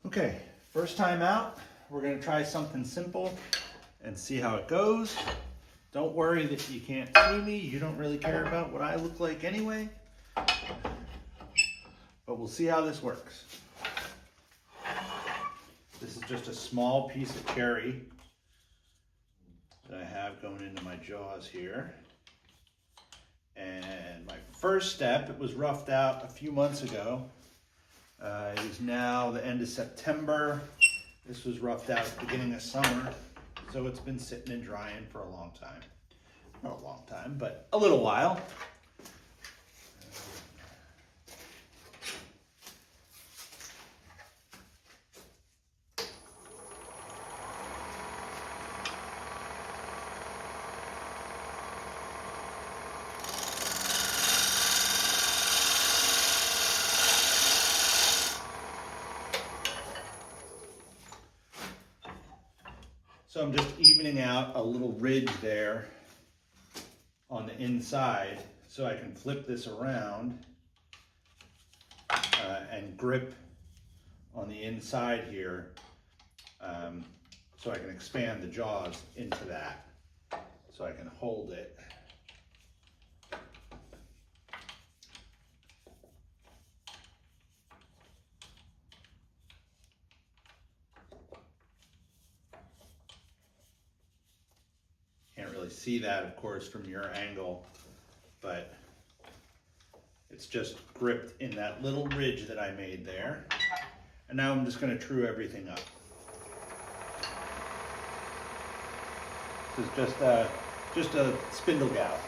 Okay, first time out, we're gonna try something simple and see how it goes. Don't worry that you can't see me. You don't really care about what I look like anyway. But we'll see how this works. This is just a small piece of cherry that I have going into my jaws here. And my first step, it was roughed out a few months ago. It is now the end of September. This was roughed out at the beginning of summer. So it's been sitting and drying for a long time. Not a long time, but a little while. So I'm just evening out a little ridge there on the inside so I can flip this around and grip on the inside here so I can expand the jaws into that so I can hold it. Can't really see that, of course, from your angle, but it's just gripped in that little ridge that I made there. And now I'm just going to true everything up. This is just a spindle gouge.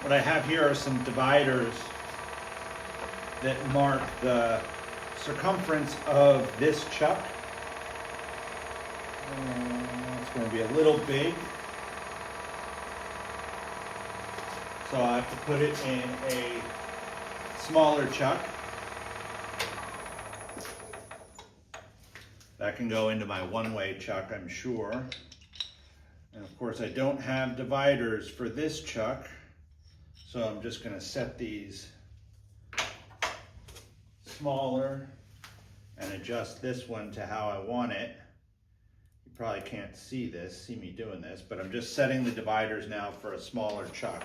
What I have here are some dividers that mark the circumference of this chuck. It's going to be a little big, so I have to put it in a smaller chuck. That can go into my one-way chuck, I'm sure. And of course I don't have dividers for this chuck, so I'm just going to set these smaller and adjust this one to how I want it. You probably can't see me doing this, but I'm just setting the dividers now for a smaller chuck.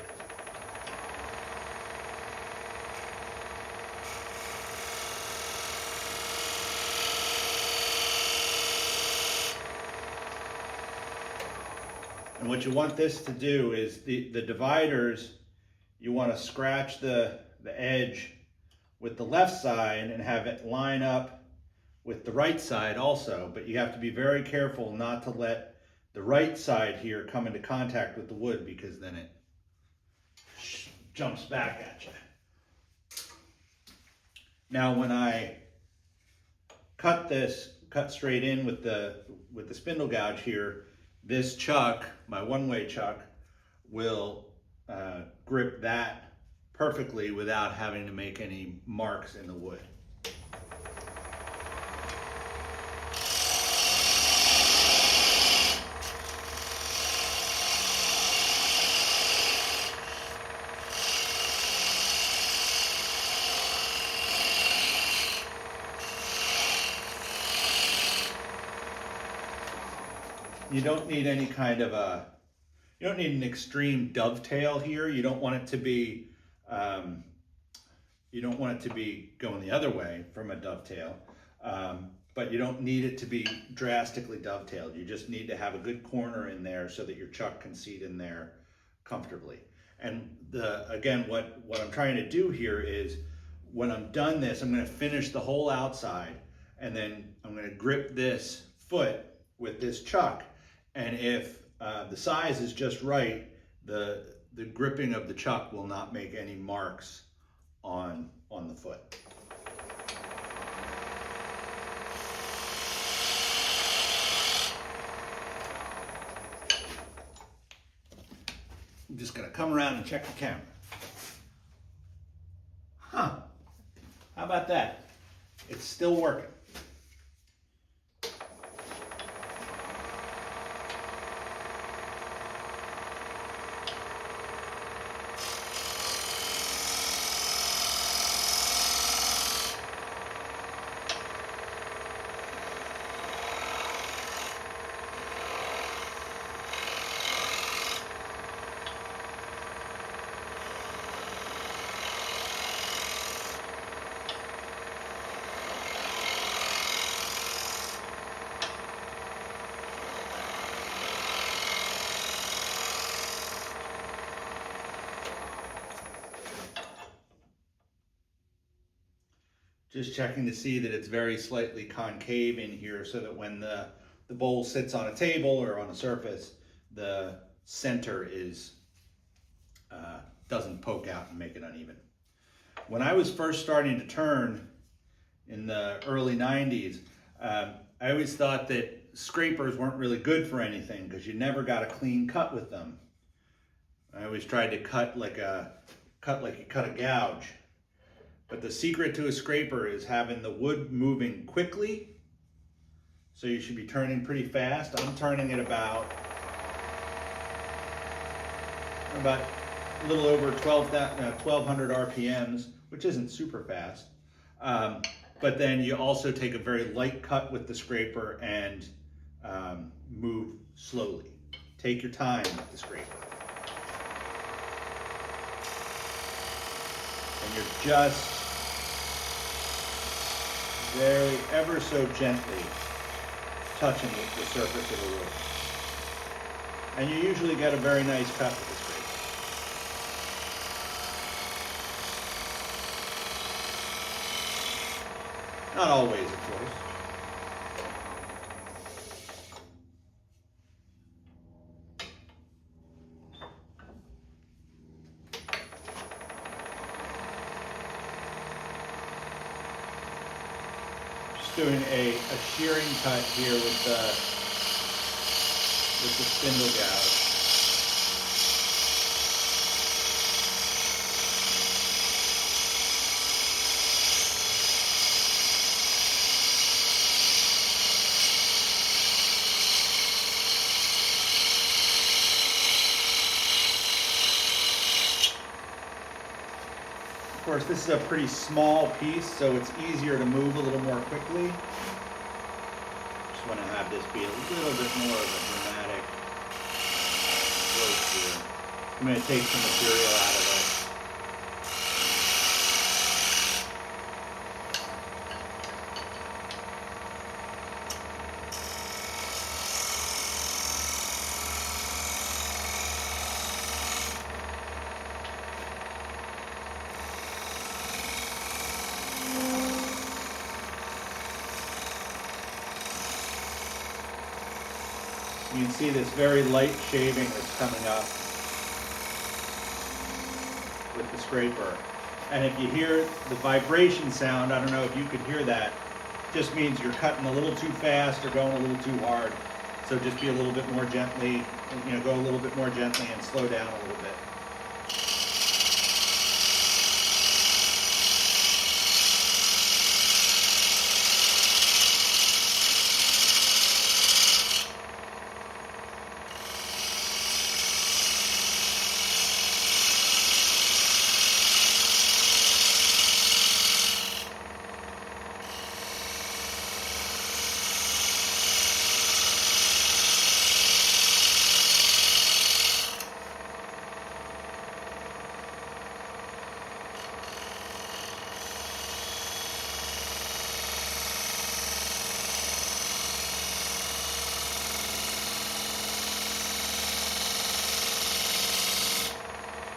And what you want this to do is the dividers, you want to scratch the edge with the left side and have it line up with the right side also, but you have to be very careful not to let the right side here come into contact with the wood, because then it jumps back at you. Now when I cut straight in with the spindle gouge here, this chuck, my one-way chuck, will grip that perfectly without having to make any marks in the wood. You don't need any kind of a you don't need an extreme dovetail here. You don't want it to be going the other way from a dovetail, but you don't need it to be drastically dovetailed. You just need to have a good corner in there so that your chuck can seat in there comfortably. And again, what I'm trying to do here is, when I'm done this, I'm going to finish the whole outside, and then I'm going to grip this foot with this chuck. And if the size is just right, the gripping of the chuck will not make any marks on the foot. I'm just gonna come around and check the camera. Huh, how about that? It's still working. Just checking to see that it's very slightly concave in here, so that when the bowl sits on a table or on a surface, the center doesn't poke out and make it uneven. When I was first starting to turn in the early 90s, I always thought that scrapers weren't really good for anything because you never got a clean cut with them. I always tried to cut like you cut a gouge. But the secret to a scraper is having the wood moving quickly. So you should be turning pretty fast. I'm turning at about a little over 1200 RPMs, which isn't super fast. But then you also take a very light cut with the scraper and move slowly. Take your time with the scraper. And you're just very, ever so gently touching the surface of the wood. And you usually get a very nice cut with the scraper. Not always, of course. Doing a shearing cut here with the spindle gouge. Of course, this is a pretty small piece, so it's easier to move a little more quickly. Just want to have this be a little bit more of a dramatic stroke here. I'm going to take some material out of it. You can see this very light shaving that's coming up with the scraper. And if you hear the vibration sound, I don't know if you could hear that, just means you're cutting a little too fast or going a little too hard. So just be a little bit more gently, go a little bit more gently and slow down a little bit.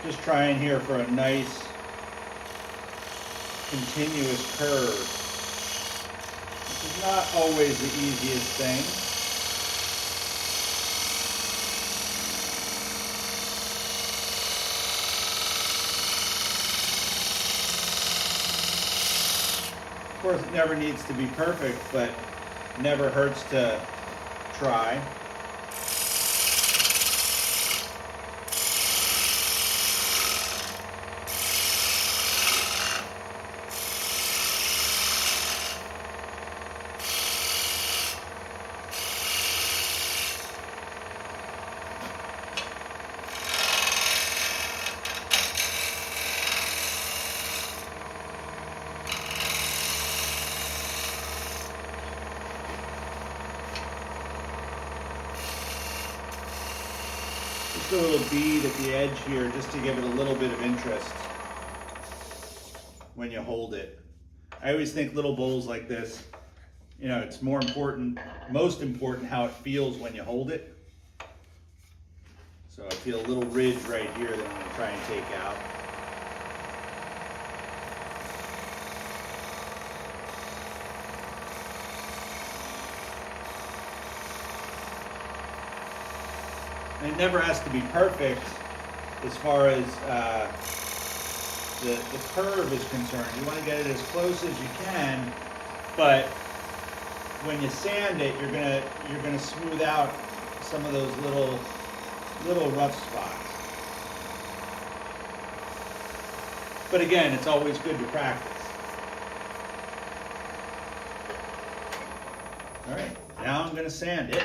Just trying here for a nice continuous curve. This is not always the easiest thing. Of course, it never needs to be perfect, but never hurts to try. Just a little bead at the edge here just to give it a little bit of interest when you hold it. I always think little bowls like this, you know, it's more important, most important how it feels when you hold it. So I feel a little ridge right here that I'm going to try and take out. And it never has to be perfect as far as the curve is concerned. You want to get it as close as you can, but when you sand it, you're gonna smooth out some of those little rough spots. But again, it's always good to practice. All right, now I'm gonna sand it.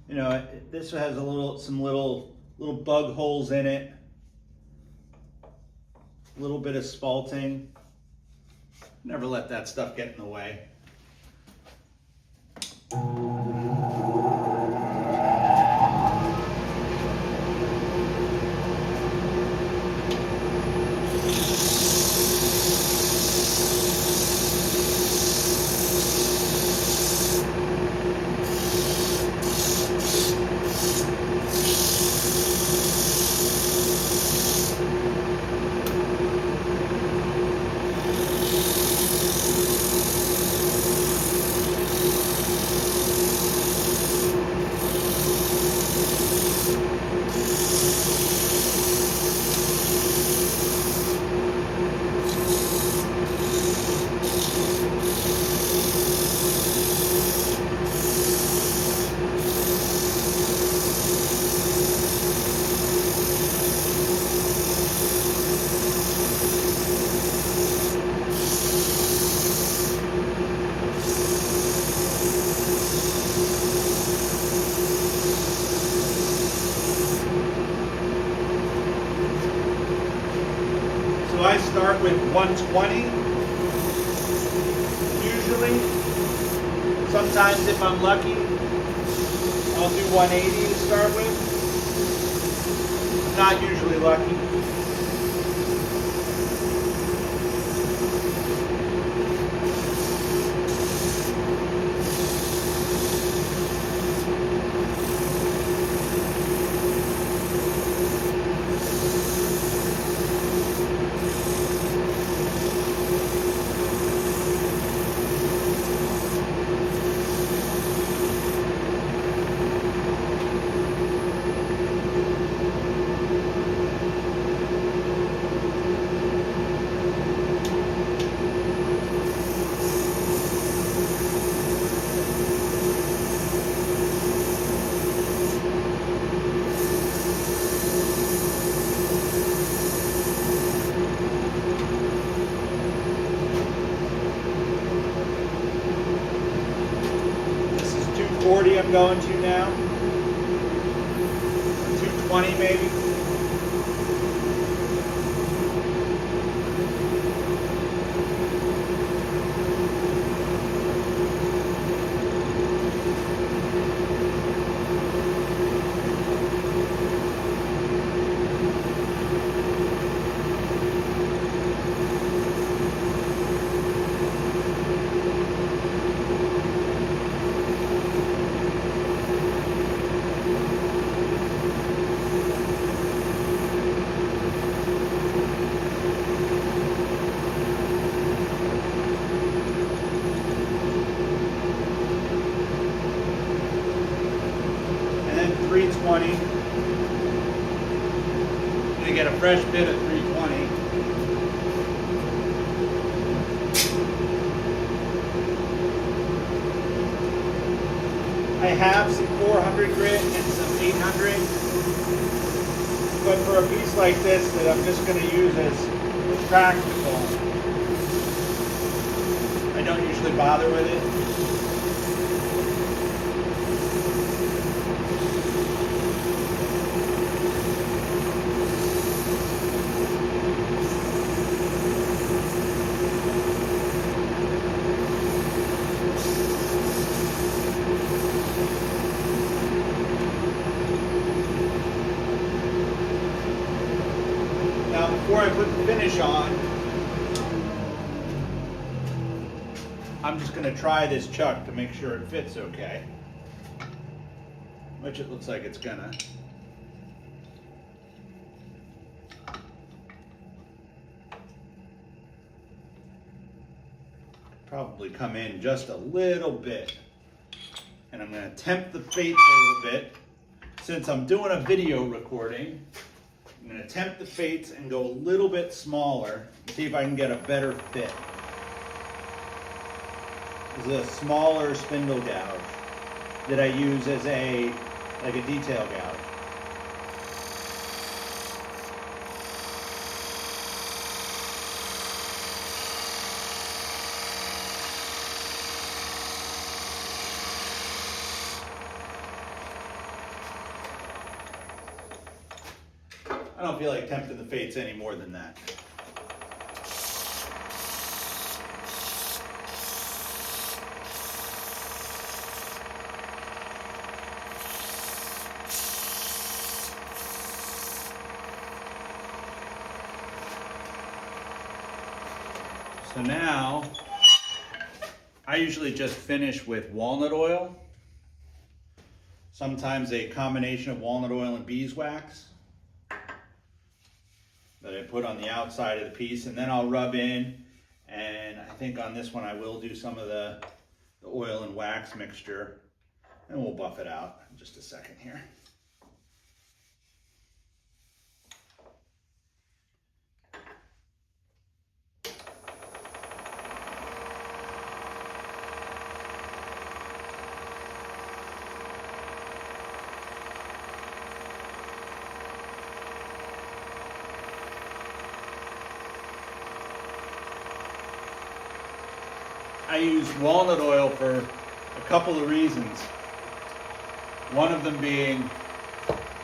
You know, this has some little bug holes in it, a little bit of spalting. Never let that stuff get in the way. I start with 120, usually. Sometimes if I'm lucky, I'll do 180 to start with. Not usually lucky. I'm going to now. 220 maybe. 320. I'm gonna get a fresh bit at 320. I have some 400 grit and some 800, but for a piece like this that I'm just going to use as practical, I don't usually bother with it. Now, before I put the finish on, I'm just going to try this chuck to make sure it fits okay, which it looks like it's gonna. Probably come in just a little bit, and I'm going to tempt the fates a little bit. Since I'm doing a video recording, I'm going to tempt the fates and go a little bit smaller, see if I can get a better fit. This is a smaller spindle gouge that I use as like a detail gouge. I don't feel like tempting the fates any more than that. So now, I usually just finish with walnut oil. Sometimes a combination of walnut oil and beeswax that I put on the outside of the piece, and then I'll rub in, and I think on this one I will do some of the oil and wax mixture, and we'll buff it out in just a second here. I use walnut oil for a couple of reasons. One of them being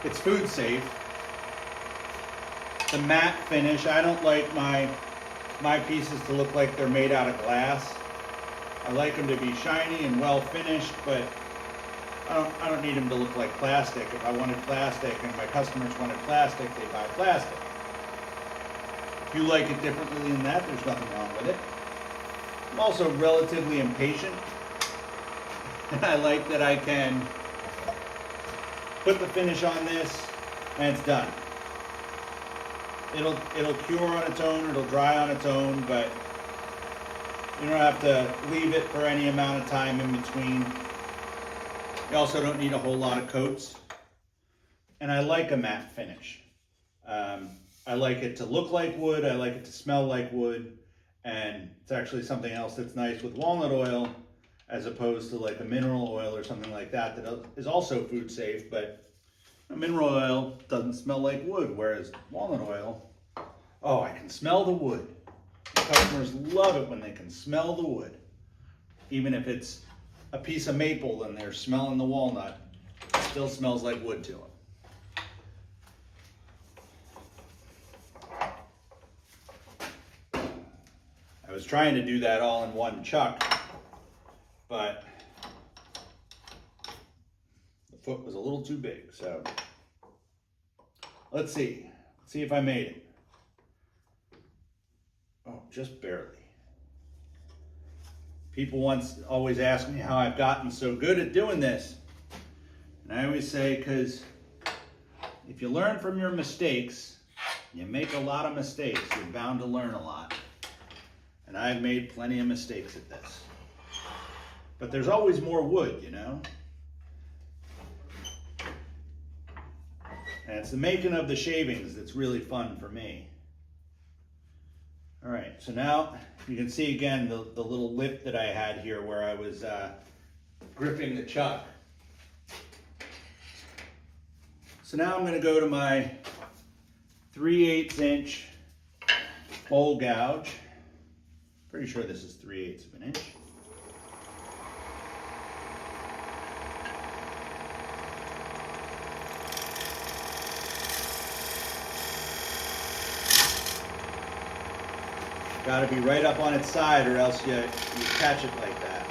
it's food safe. The matte finish, I don't like my pieces to look like they're made out of glass. I like them to be shiny and well finished, but I don't need them to look like plastic. If I wanted plastic and my customers wanted plastic, they buy plastic. If you like it differently than that, there's nothing wrong with it. I'm also relatively impatient, and I like that I can put the finish on this and it's done. It'll cure on its own, it'll dry on its own, but you don't have to leave it for any amount of time in between. You also don't need a whole lot of coats. And I like a matte finish. I like it to look like wood, I like it to smell like wood. And it's actually something else that's nice with walnut oil as opposed to like a mineral oil or something like that that is also food safe, but mineral oil doesn't smell like wood, whereas walnut oil, oh, I can smell the wood. Customers love it when they can smell the wood. Even if it's a piece of maple and they're smelling the walnut, it still smells like wood to them. I was trying to do that all in one chuck, but the foot was a little too big, so let's see. Let's see if I made it. Oh, just barely. People always ask me how I've gotten so good at doing this. And I always say, because if you learn from your mistakes, you make a lot of mistakes, you're bound to learn a lot. And I've made plenty of mistakes at this. But there's always more wood, you know? And it's the making of the shavings that's really fun for me. All right, so now you can see again the little lip that I had here where I was gripping the chuck. So now I'm going to go to my 3/8 inch bowl gouge. Pretty sure this is 3/8 of an inch. Got to be right up on its side or else you catch it like that.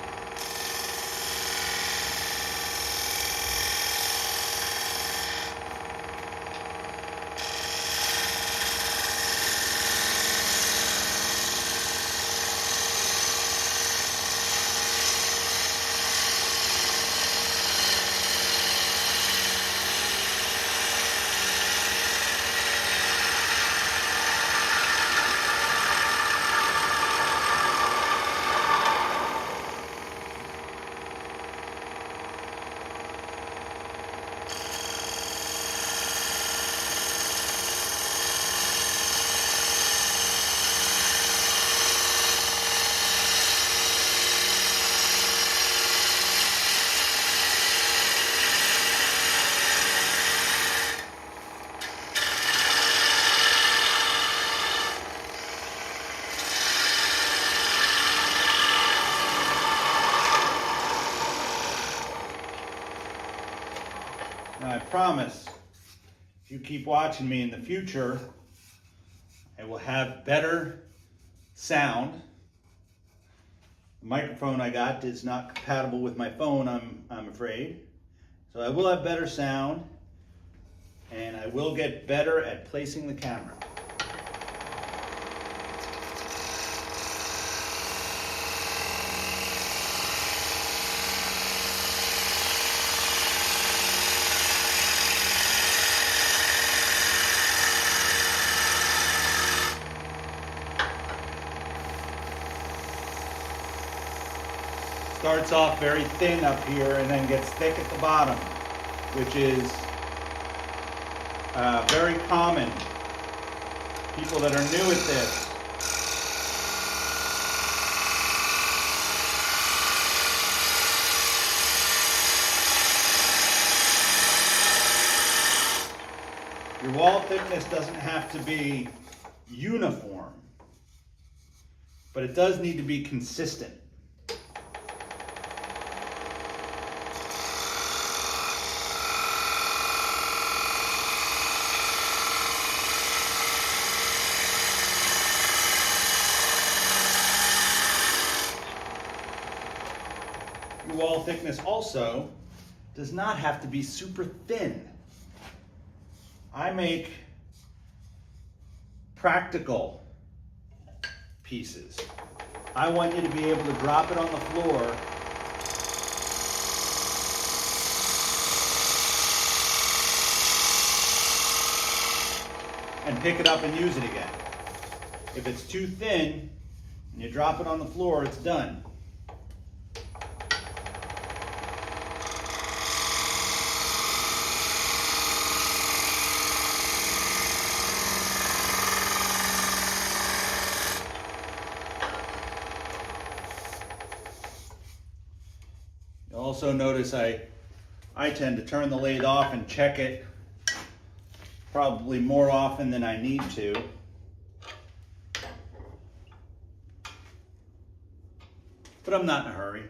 Now I promise, if you keep watching me in the future, I will have better sound. The microphone I got is not compatible with my phone, I'm afraid. So I will have better sound, and I will get better at placing the camera. Starts off very thin up here and then gets thick at the bottom, which is very common. People that are new at this. Your wall thickness doesn't have to be uniform, but it does need to be consistent. Your wall thickness also does not have to be super thin. I make practical pieces. I want you to be able to drop it on the floor and pick it up and use it again. If it's too thin and you drop it on the floor, it's done. Also notice I tend to turn the lathe off and check it probably more often than I need to. But I'm not in a hurry.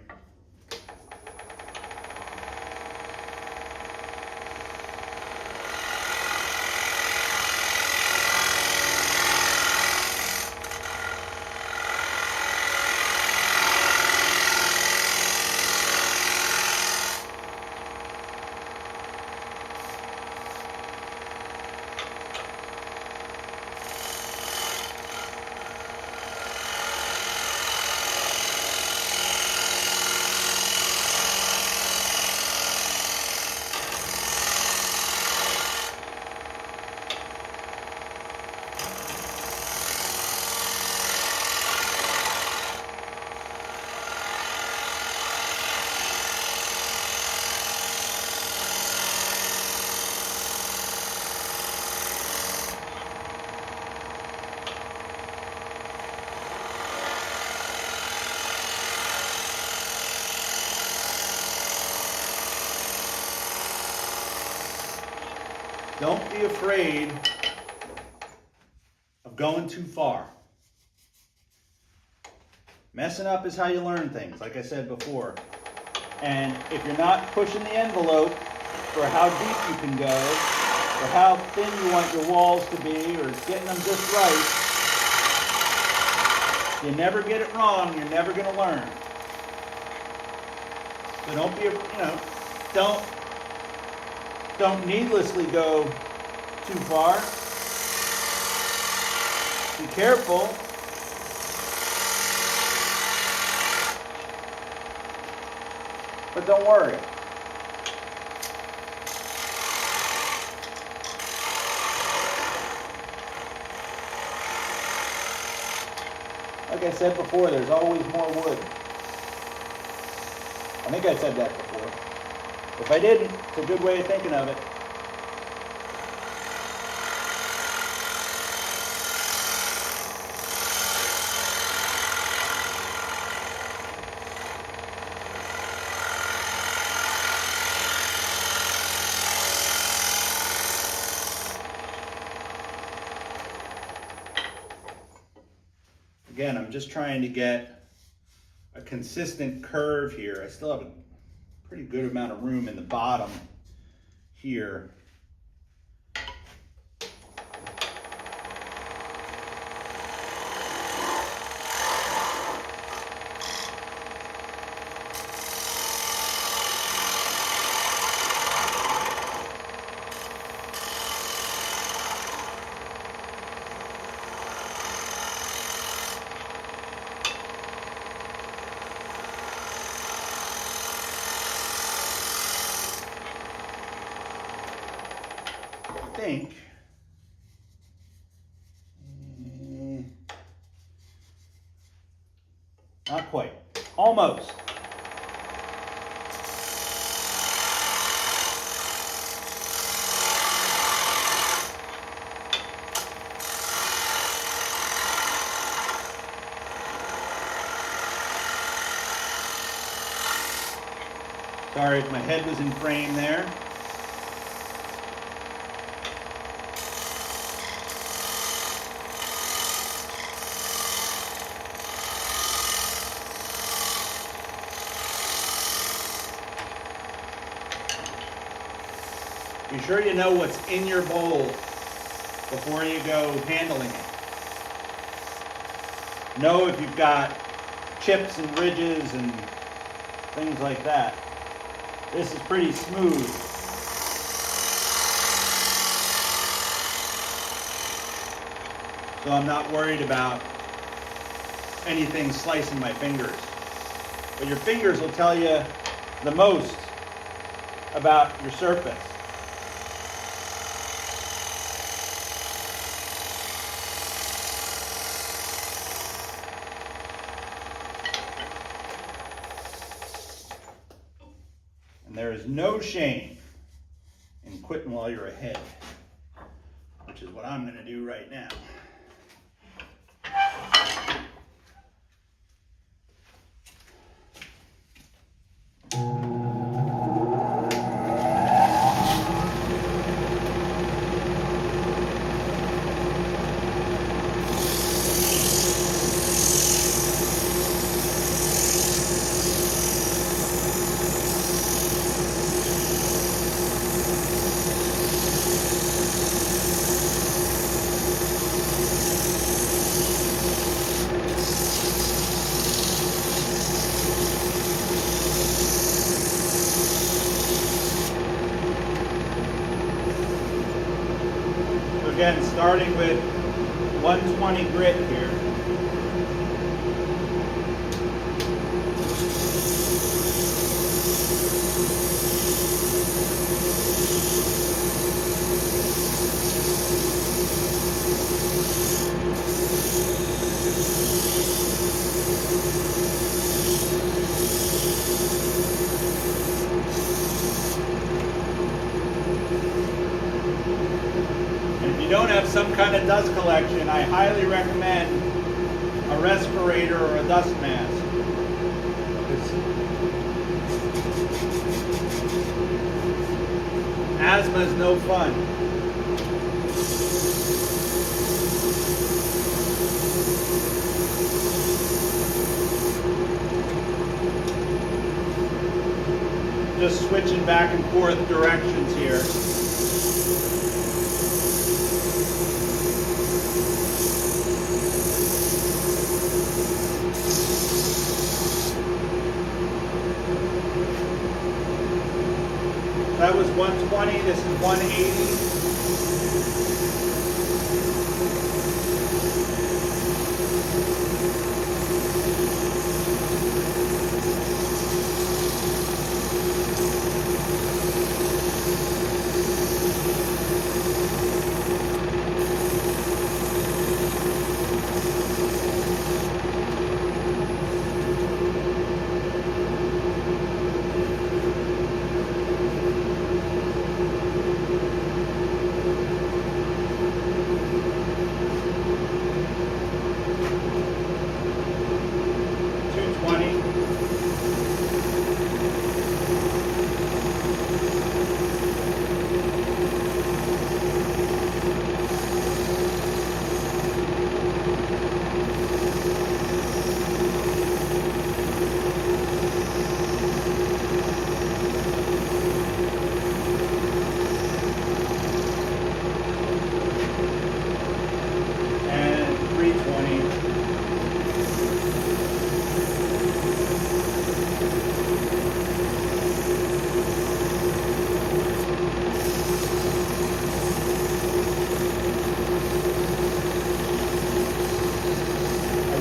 Don't be afraid of going too far. Messing up is how you learn things, like I said before. And if you're not pushing the envelope for how deep you can go, or how thin you want your walls to be, or getting them just right, you never get it wrong, you're never going to learn. So don't be, don't needlessly go too far. Be careful. But don't worry. Like I said before, there's always more wood. I think I said that before. If I didn't, it's a good way of thinking of it. Again, I'm just trying to get a consistent curve here. I still have a pretty good amount of room in the bottom here. Think not quite, almost. Sorry if my head was in frame there. Be sure you know what's in your bowl before you go handling it. Know if you've got chips and ridges and things like that. This is pretty smooth. So I'm not worried about anything slicing my fingers. But your fingers will tell you the most about your surface. There is no shame in quitting while you're ahead, which is what I'm going to do right now. Again, starting with 120 grit here. If you don't have some kind of dust collection, I highly recommend a respirator or a dust mask. Asthma is no fun. just switching back and forth directions here. That was 120, this is 180.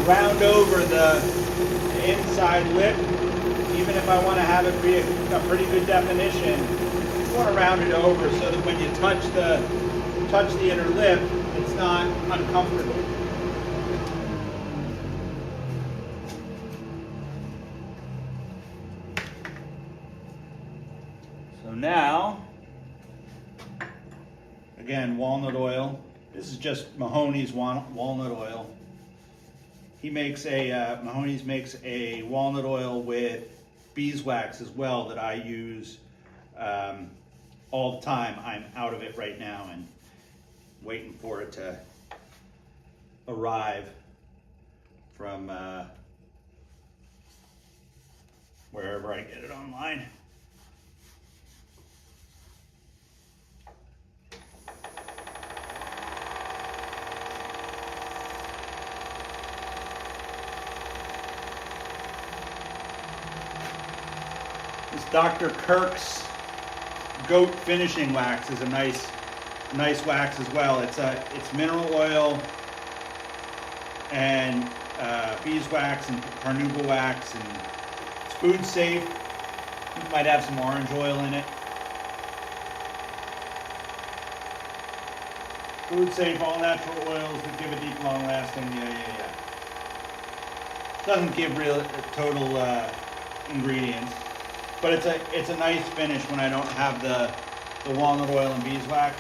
Round over the inside lip, even if I want to have it be a pretty good definition. You want to round it over so that when you touch the inner lip, it's not uncomfortable. So now, again, walnut oil. This is just Mahoney's walnut oil. He makes Mahoney's makes a walnut oil with beeswax as well that I use all the time. I'm out of it right now and waiting for it to arrive from wherever I get it online. This Dr. Kirk's goat finishing wax is a nice wax as well. It's mineral oil and beeswax and carnauba wax, and it's food safe. It might have some orange oil in it. Food safe, all natural oils that give a deep, long lasting. Yeah. Doesn't give real total ingredients. But it's a nice finish when I don't have the walnut oil and beeswax.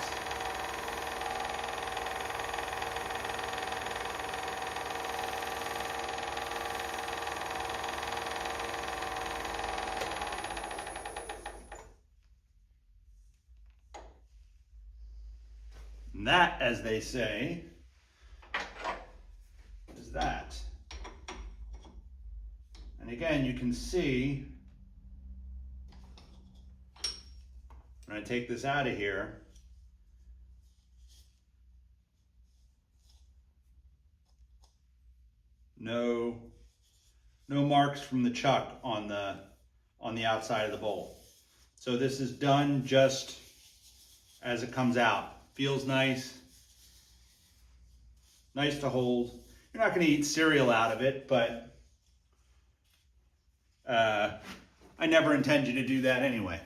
And that, as they say, is that. And again, you can see when I take this out of here, no marks from the chuck on the outside of the bowl. So this is done just as it comes out. Feels nice to hold. You're not going to eat cereal out of it, but I never intend you to do that anyway.